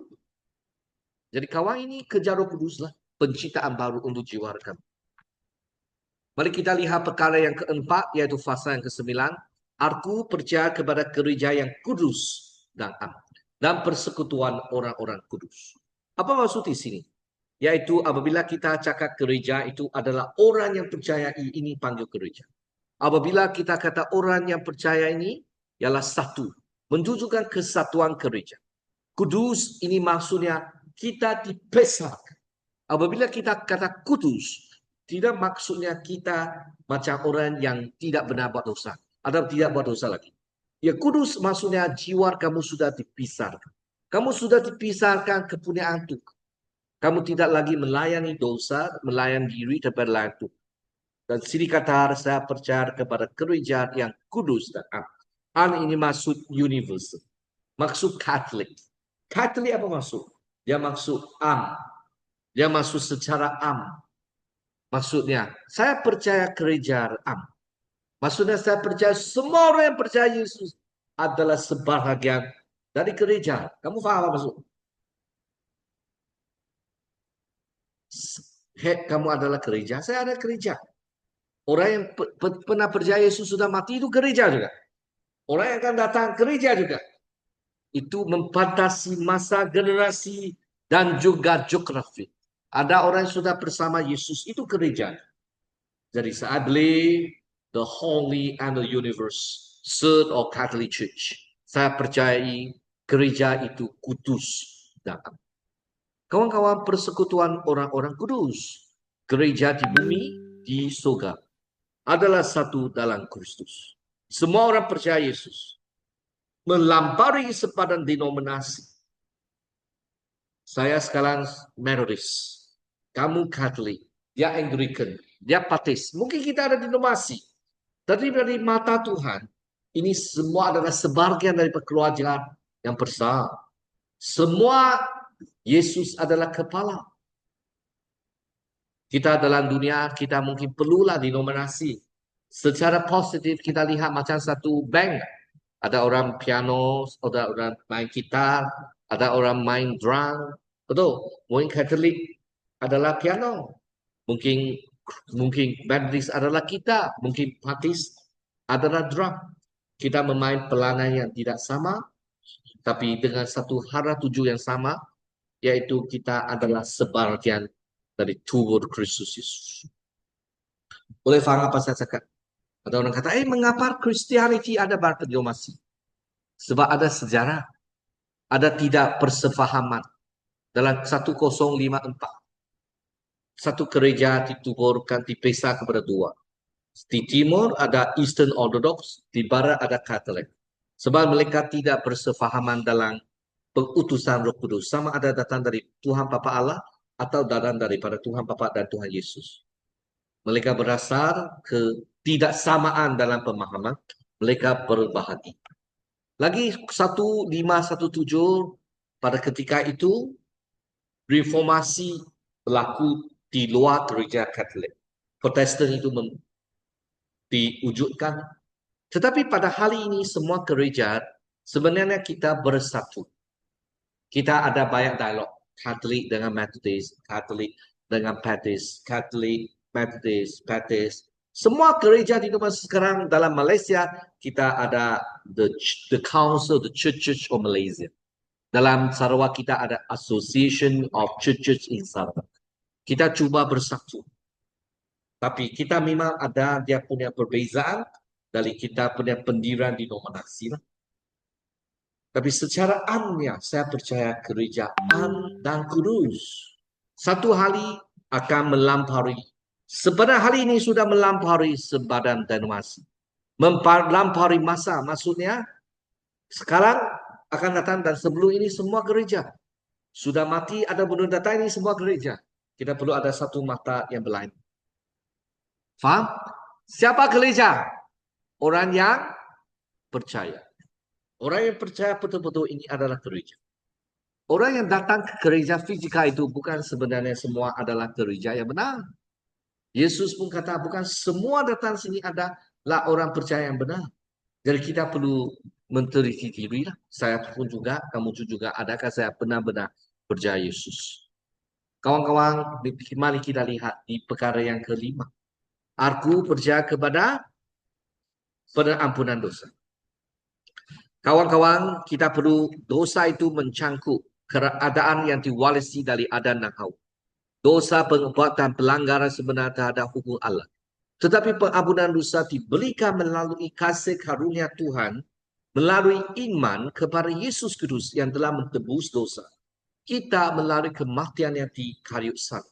Jadi kawan ini kerja Roh Kudus lah. Penciptaan baru untuk jiwa kami. Mari kita lihat perkara yang keempat, yaitu fasa yang kesembilan. Aku percaya kepada gereja yang kudus dan am, dan persekutuan orang-orang kudus. Apa maksud di sini? Yaitu apabila kita cakap gereja itu adalah orang yang percaya ini panggil gereja. Apabila kita kata orang yang percaya ini ialah satu, menunjukkan kesatuan gereja. Kudus ini maksudnya kita dipisahkan. Apabila kita kata kudus, tidak maksudnya kita macam orang yang tidak benar buat dosa atau tidak buat dosa lagi. Ya, kudus maksudnya jiwa kamu sudah dipisahkan. Kamu sudah dipisahkan kepunyaan Tuhan. Kamu tidak lagi melayani dosa, melayani diri daripada lain Tuhan. Dan sini kata saya percaya kepada gereja yang kudus dan am. Am ini maksud universal. Maksud Katolik. Katolik apa maksud? Dia maksud am. Dia maksud secara am. Maksudnya, saya percaya gereja am. Maksudnya saya percaya semua orang yang percaya Yesus adalah sebahagian dari gereja. Kamu faham apa maksud? Kamu adalah gereja, saya ada gereja. Orang yang pernah percaya Yesus sudah mati itu gereja juga. Orang yang akan datang gereja juga. Itu membatasi masa, generasi, dan juga geografi. Ada orang yang sudah bersama Yesus, itu gereja. Jadi saya beli the Holy and the Universe Third or Catholic Church. Saya percayai gereja itu kudus dan am. Kawan-kawan, persekutuan orang-orang kudus. Gereja di bumi, di surga adalah satu dalam Kristus. Semua orang percaya Yesus. Melampaui sepadan denominasi. Saya sekarang Methodist. Kamu Katolik. Dia Anglican. Dia Baptis. Mungkin kita ada denominasi. Tapi dari mata Tuhan, ini semua adalah sebagian dari keluarga yang besar. Semua Yesus adalah kepala. Kita dalam dunia, kita mungkin perlulah denominasi. Secara positif kita lihat macam satu bank. Ada orang piano, ada orang main gitar, ada orang main drum. Betul, mungkin Katolik adalah piano. Mungkin Baptis adalah kita, mungkin Baptis adalah drum. Kita memain peranan yang tidak sama, tapi dengan satu hara tuju yang sama, yaitu kita adalah sebagian dari tubuh Kristus Yesus. Boleh faham apa saya cakap? Ada orang kata, mengapa Christianity ada berdenominasi? Sebab ada sejarah, ada tidak persefahaman dalam 1054. Satu gereja dituburkan, dipisah kepada dua. Di timur ada Eastern Orthodox, di barat ada Katolik. Sebab mereka tidak bersefahaman dalam pengutusan Roh Kudus. Sama ada datang dari Tuhan Bapa Allah atau datang daripada Tuhan Bapa dan Tuhan Yesus. Mereka berdasar ketidaksamaan dalam pemahaman. Mereka berbahagi. Lagi 1517 pada ketika itu reformasi berlaku di luar gereja Katolik. Protestan itu diwujudkan. Tetapi pada hari ini semua gereja sebenarnya kita bersatu. Kita ada banyak dialog. Katolik dengan Methodist, Katolik dengan Baptist, Katolik, Methodist, Baptist. Semua gereja di tempat sekarang dalam Malaysia kita ada the Council, the Church of Malaysia. Dalam Sarawak kita ada Association of Churches in Sarawak. Kita cuba bersatu. Tapi kita memang ada dia punya perbezaan dari kita punya pendirian denominasi. Tapi secara amnya saya percaya gereja am dan kudus. Satu hari akan melampaui. Sebenarnya hari ini sudah melampaui sebadan denominasi. Melampaui masa, maksudnya sekarang akan datang dan sebelum ini semua gereja. Sudah mati ada belum datang ini semua gereja. Kita perlu ada satu mata yang berlain. Faham? Siapa gereja? Orang yang percaya. Orang yang percaya betul-betul ini adalah gereja. Orang yang datang ke gereja fisika itu bukan sebenarnya semua adalah gereja yang benar. Yesus pun kata bukan semua datang sini adalah orang percaya yang benar. Jadi kita perlu meneliti diri lah. Saya pun juga, kamu juga, adakah saya benar-benar percaya Yesus? Kawan-kawan, mari kita lihat di perkara yang kelima. Aku percaya kepada pengampunan dosa. Kawan-kawan, kita perlu dosa itu mencangkuk keadaan yang diwarisi dari Adam dan Hawa. Dosa perbuatan pelanggaran sebenar terhadap hukum Allah. Tetapi pengampunan dosa diberikan melalui kasih karunia Tuhan, melalui iman kepada Yesus Kristus yang telah menebus dosa kita melalui kematian yang di kayu salib.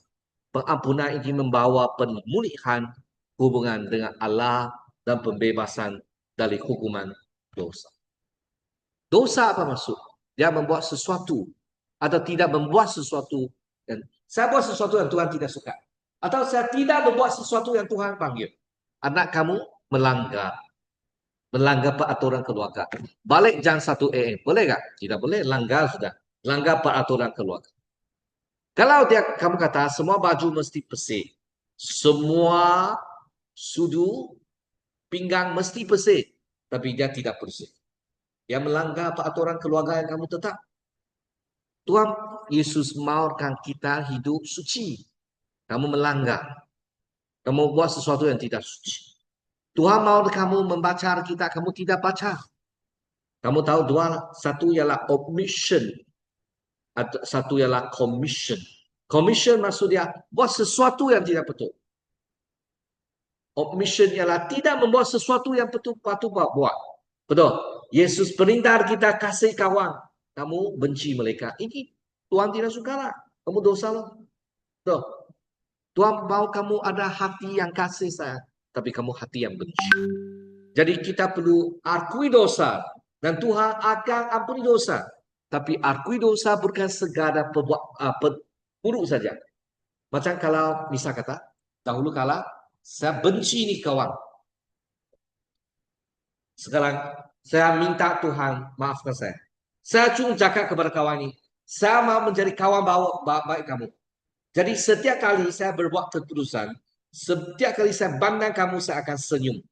Pengampunan ini membawa pemulihan hubungan dengan Allah dan pembebasan dari hukuman dosa. Dosa apa maksud? Dia membuat sesuatu atau tidak membuat sesuatu. Dan saya buat sesuatu yang Tuhan tidak suka. Atau saya tidak membuat sesuatu yang Tuhan panggil. Anak kamu melanggar. Melanggar peraturan keluarga. Balik jam 1 AM. Boleh tak? Tidak boleh. Langgar sudah. Langgar peraturan keluarga. Kalau kamu kata semua baju mesti bersih. Semua sudu pinggang mesti bersih. Tapi dia tidak bersih. Dia melanggar peraturan keluarga yang kamu tetap. Tuhan Yesus mahukan kita hidup suci. Kamu melanggar. Kamu buat sesuatu yang tidak suci. Tuhan mahu kamu membaca kita, kamu tidak baca. Kamu tahu dua, satu ialah omission, satu ialah commission. Commission maksudnya buat sesuatu yang tidak betul. Omission ialah tidak membuat sesuatu yang betul patut buat. Betul. Yesus perintah kita kasih kawan. Kamu benci mereka. Ini Tuhan tidak suka lah. Kamu dosa loh. Betul. Tuhan mau kamu ada hati yang kasih saya. Tapi kamu hati yang benci. Jadi kita perlu akui dosa. Dan Tuhan akan ampuni dosa. Tapi akui dosa bukan segala buruk saja. Macam kalau misal kata. Dahulu kala saya benci ni kawan. Sekarang saya minta Tuhan maafkan saya. Saya cuma cakap kepada kawan ini. Saya mau menjadi kawan baik kamu. Jadi setiap kali saya berbuat keputusan. Setiap kali saya pandang kamu, saya akan senyum.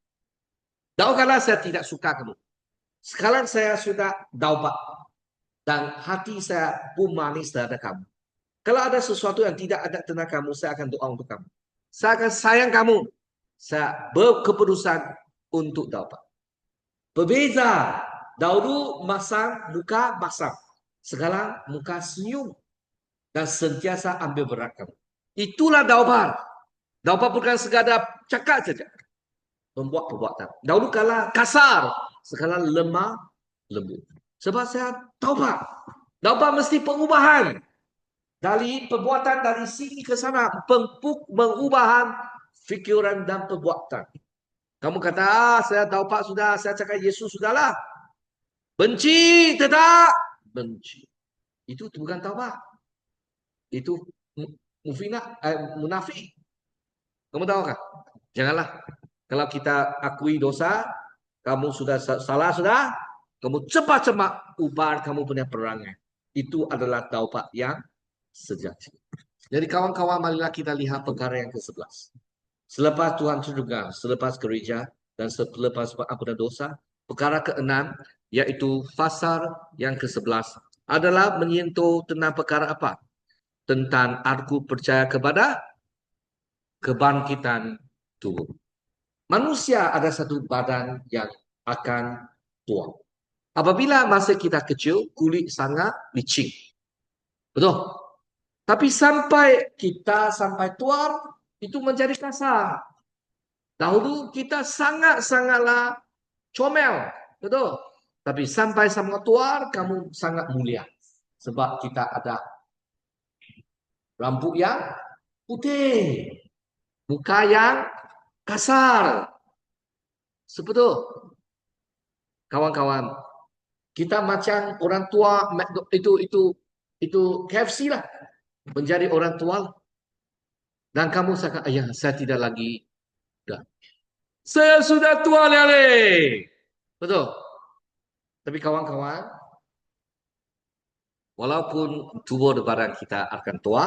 Tahu saya tidak suka kamu. Sekarang saya sudah taubat. Dan hati saya pun manis terhadap kamu. Kalau ada sesuatu yang tidak ada tentang kamu, saya akan doa untuk kamu. Saya akan sayang kamu. Saya berkeputusan untuk taubat. Berbeza. Dahulu masam, muka basam. Sekarang muka senyum. Dan sentiasa ambil berat kamu. Itulah taubat. Taubat bukan sekadar cakap saja. Membuat perbuatan. Dahulu kala kasar. Sekarang lemah, lembut. Sebab saya taubat. Taubat mesti perubahan. Dari perbuatan dari sini ke sana. Pengubahan fikiran dan perbuatan. Kamu kata, saya taubat sudah. Saya cakap Yesus sudahlah. Benci, tidak. Benci. Itu bukan taubat. Itu munafik. Kamu tahu kan? Janganlah. Kalau kita akui dosa, kamu sudah salah sudah, kamu cepat-cepat ubah kamu punya perangai. Itu adalah taubat yang sejati. Jadi kawan-kawan, marilah kita lihat perkara yang ke-11. Selepas Tuhan juga, selepas gereja dan selepas pengampunan dosa, perkara ke-6 yaitu pasal yang ke-11 adalah menyentuh tentang perkara apa? Tentang aku percaya kepada kebangkitan tubuh. Manusia ada satu badan yang akan tua. Apabila masa kita kecil, kulit sangat licin. Betul? Tapi sampai tua, itu menjadi kasar. Dahulu kita sangatlah comel. Betul? Tapi sampai sama tua, kamu sangat mulia. Sebab kita ada rambut yang putih. Muka yang kasar. Sebetul. Kawan-kawan, kita macam orang tua itu KFC lah. Menjadi orang tua. Dan kamu cakap, ayah, saya tidak lagi. Dah. Saya sudah tua lele. Betul. Tapi kawan-kawan, walaupun tubuh badan kita akan tua,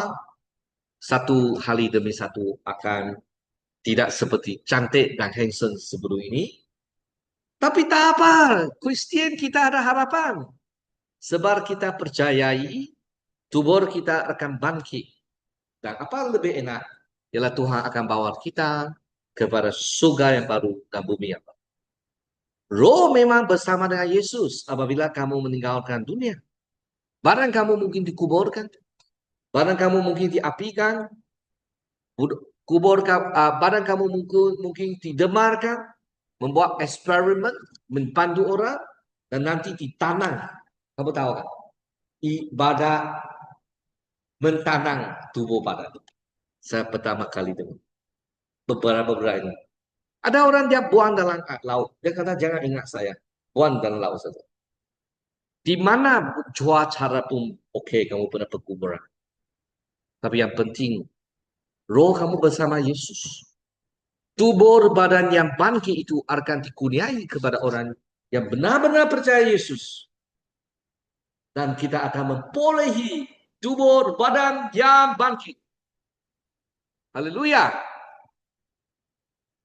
satu hari demi satu akan tidak seperti cantik dan handsome sebelum ini. Tapi tak apa, Kristian kita ada harapan. Sebab kita percayai, tubuh kita akan bangkit. Dan apa lebih enak? Ialah Tuhan akan bawa kita kepada surga yang baru dan bumi yang baru. Roh memang bersama dengan Yesus apabila kamu meninggalkan dunia. Badan kamu mungkin dikuburkan, badan kamu mungkin diapikan, badan kamu mungkin didemarkan, membuat eksperimen, mempandu orang, dan nanti ditanam. Kamu tahu kan? Ibadah mentanam tubuh badan. Saya pertama kali dengar. Beberapa ini. Ada orang dia buang dalam laut. Dia kata jangan ingat saya. Buang dalam laut saja. Di mana cuaca pun oke kamu pernah berkuburan. Tapi yang penting roh kamu bersama Yesus. Tubuh badan yang bangkit itu akan dikurniai kepada orang yang benar-benar percaya Yesus. Dan kita akan memperolehi tubuh badan yang bangkit. Haleluya.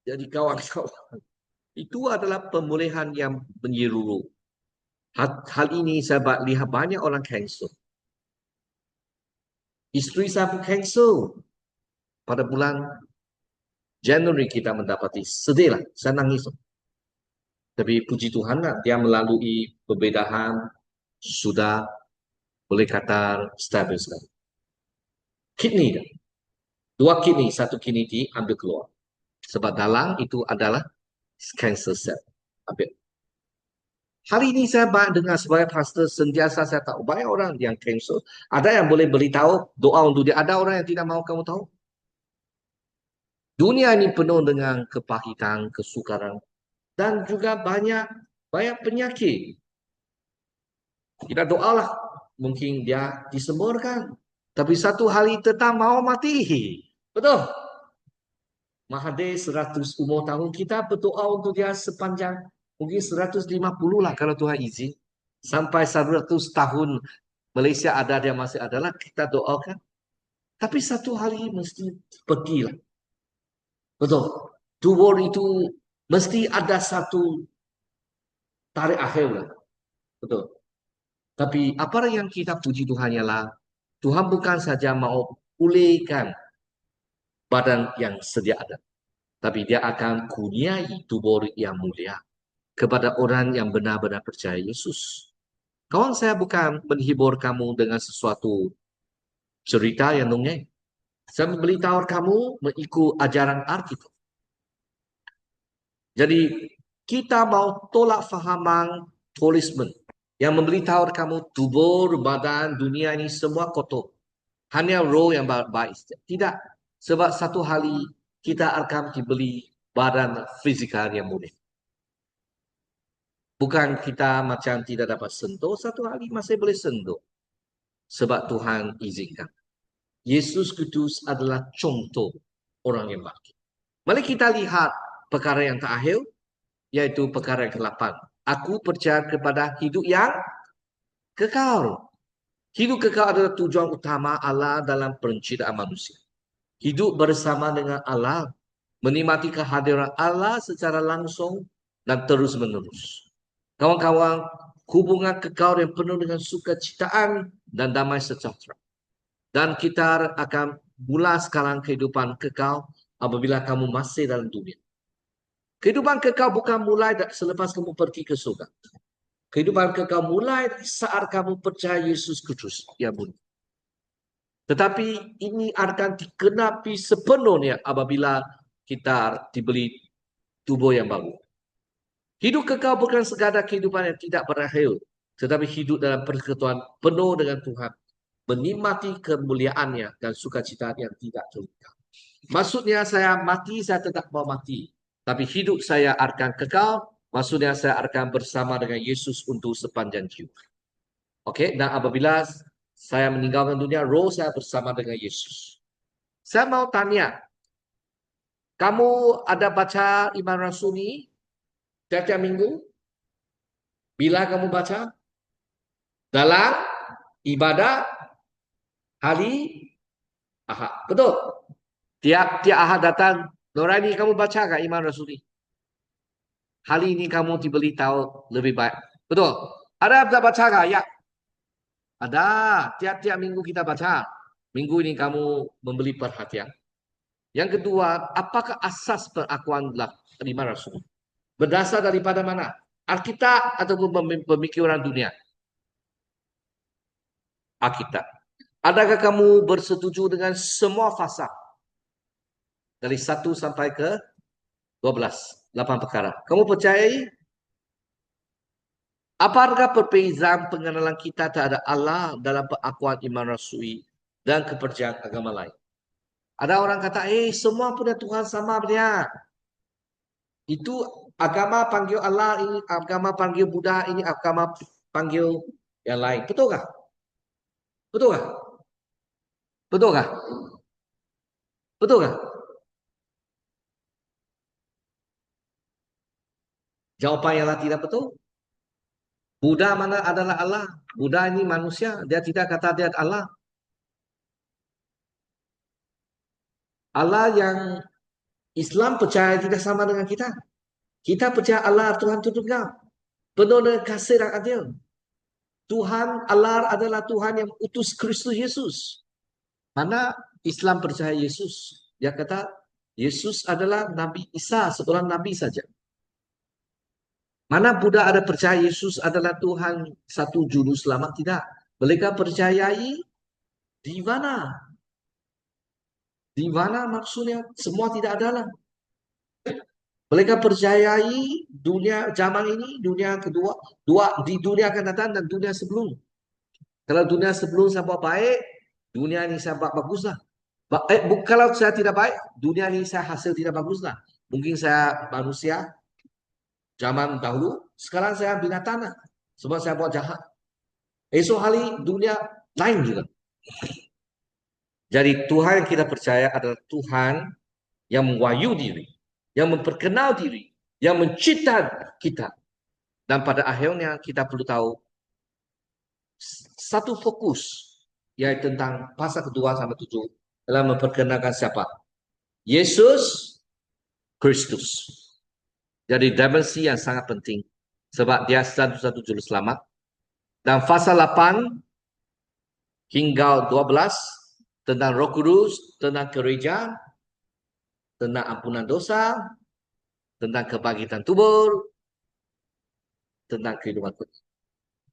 Jadi kawan-kawan, itu adalah pemulihan yang menyeluruh. Hal ini saya lihat banyak orang cancel. Isteri saya pun cancel. Pada bulan Januari kita mendapati sedih lah. Saya nangis. Tapi puji Tuhan lah, dia melalui perbedaan sudah boleh kata stabil sekali. Kidney dah. Dua kidney, satu kidney diambil keluar. Sebab dalam itu adalah cancer cell. Ambil. Hari ini saya dengar sebagai pastor sentiasa saya tahu banyak orang yang cancel. Ada yang boleh beritahu doa untuk dia. Ada orang yang tidak mahu kamu tahu. Dunia ini penuh dengan kepahitan, kesukaran dan juga banyak penyakit. Kita doalah mungkin dia disembuhkan. Tapi satu hari tetap mau mati. Betul? Mahathir 100 umur tahun kita berdoa untuk dia sepanjang mungkin 150 lah kalau Tuhan izin. Sampai 100 tahun Malaysia ada dia masih adalah kita doakan. Tapi satu hari mesti pergilah. Betul. Tubuh itu mesti ada satu tarik akhir lah. Betul. Tapi apa yang kita puji Tuhan ialah Tuhan bukan saja mau pulihkan badan yang sedia ada. Tapi dia akan kurniai tubuh yang mulia kepada orang yang benar-benar percaya Yesus. Kawan saya bukan menghibur kamu dengan sesuatu cerita yang dongeng. Saya memberitahu kamu mengikut ajaran Alkitab. Jadi kita mau tolak fahaman tulismen yang memberitahu kamu tubuh, badan, dunia ini semua kotor. Hanya roh yang baik. Tidak. Sebab satu hari kita akan dibeli badan fizikal yang mulia. Bukan kita macam tidak dapat sentuh, satu hari masih boleh sentuh. Sebab Tuhan izinkan. Yesus Kristus adalah contoh orang yang baik. Mari kita lihat perkara yang terakhir, yaitu perkara yang ke-8. Aku percaya kepada hidup yang kekal. Hidup kekal adalah tujuan utama Allah dalam penciptaan manusia. Hidup bersama dengan Allah, menikmati kehadiran Allah secara langsung dan terus-menerus. Kawan-kawan, hubungan kekal yang penuh dengan sukacitaan dan damai sejahtera. Dan kita akan mula sekarang kehidupan kekal apabila kamu masih dalam dunia. Kehidupan kekal bukan mulai selepas kamu pergi ke surga. Kehidupan kekal mulai saat kamu percaya Yesus Kristus. Ya bun. Tetapi ini akan dikenapi sepenuhnya apabila kita diberi tubuh yang baru. Hidup kekal bukan sekadar kehidupan yang tidak berakhir, tetapi hidup dalam persekutuan penuh dengan Tuhan, menikmati kemuliaannya dan sukacita yang tidak terluka. Maksudnya saya mati, saya tetap mau mati. Tapi hidup saya akan kekal, maksudnya saya akan bersama dengan Yesus untuk sepanjang hidup. Okey, dan apabila saya meninggalkan dunia, roh saya bersama dengan Yesus. Saya mau tanya, kamu ada baca Iman Rasuli tiap-tiap minggu? Bila kamu baca? Dalam ibadah hari Ahad. Betul? Tiap Ahad datang, Nurani kamu baca tak Iman Rasuli? Hari ini kamu diberitahu lebih baik. Betul. Ada baca nggak? Ya, ada. Tiap-tiap minggu kita baca. Minggu ini kamu membeli perhatian. Yang kedua, apakah asas pengakuan lima rasul? Berdasar daripada mana? Alkitab ataupun pemikiran dunia? Alkitab. Adakah kamu bersetuju dengan semua fasa dari 1 sampai ke 12, 8 perkara? Kamu percayai? Apakah perbezaan pengenalan kita terhadap Allah dalam pengakuan iman rasuli dan kepercayaan agama lain? Ada orang kata, semua punya Tuhan sama dia. Itu agama panggil Allah, ini agama panggil Buddha, ini agama panggil yang lain. Betul kah? Betul kah? Betul kah? Betul kah? Jawapan yang tidak betul. Buddha mana adalah Allah? Buddha ini manusia. Dia tidak kata dia Allah. Allah yang Islam percaya tidak sama dengan kita. Kita percaya Allah Tuhan tunggal. Penuh dengan kasih dan adil. Tuhan Allah adalah Tuhan yang utus Kristus Yesus. Mana Islam percaya Yesus? Dia kata Yesus adalah Nabi Isa, seorang Nabi saja. Mana Buddha ada percaya Yesus adalah Tuhan satu juru selamat? Tidak. Mereka percayai di mana? Di mana maksudnya? Semua tidak adalah. Mereka percayai dunia zaman ini, dunia kedua, di dunia akan datang dan dunia sebelum. Kalau dunia sebelum saya buat baik, dunia ini saya buat baguslah. Kalau saya tidak baik, dunia ini saya hasil tidak baguslah. Mungkin saya manusia zaman dahulu, sekarang saya binatang lah. Sebab saya buat jahat. Esok hari dunia lain juga. Jadi Tuhan yang kita percaya adalah Tuhan yang mewahyu diri, yang memperkenal diri, yang mencipta kita. Dan pada akhirnya kita perlu tahu satu fokus, yaitu tentang pasal kedua sampai 7 dalam memperkenalkan siapa? Yesus Kristus. Jadi dimensi yang sangat penting. Sebab dia satu-satu juru selamat. Dan pasal 8 hingga 12 tentang Roh Kudus, tentang gereja, tentang ampunan dosa, tentang kebangkitan tubuh, tentang kehidupan kudus.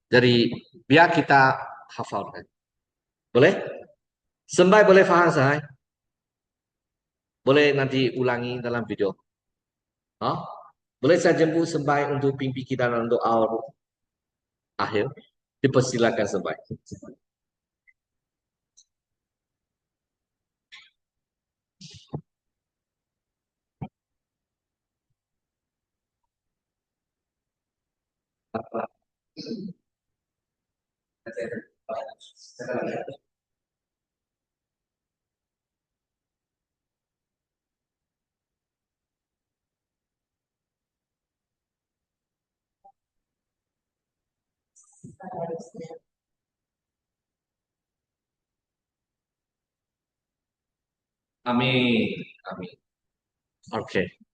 Jadi biar kita hafalkan. Boleh? Sembai boleh faham saya? Boleh nanti ulangi dalam video. Ha? Boleh saya jemput sembai untuk pimpin kita dalam doa akhir? Dipersilakan sembai. Amin. Amin. Oke.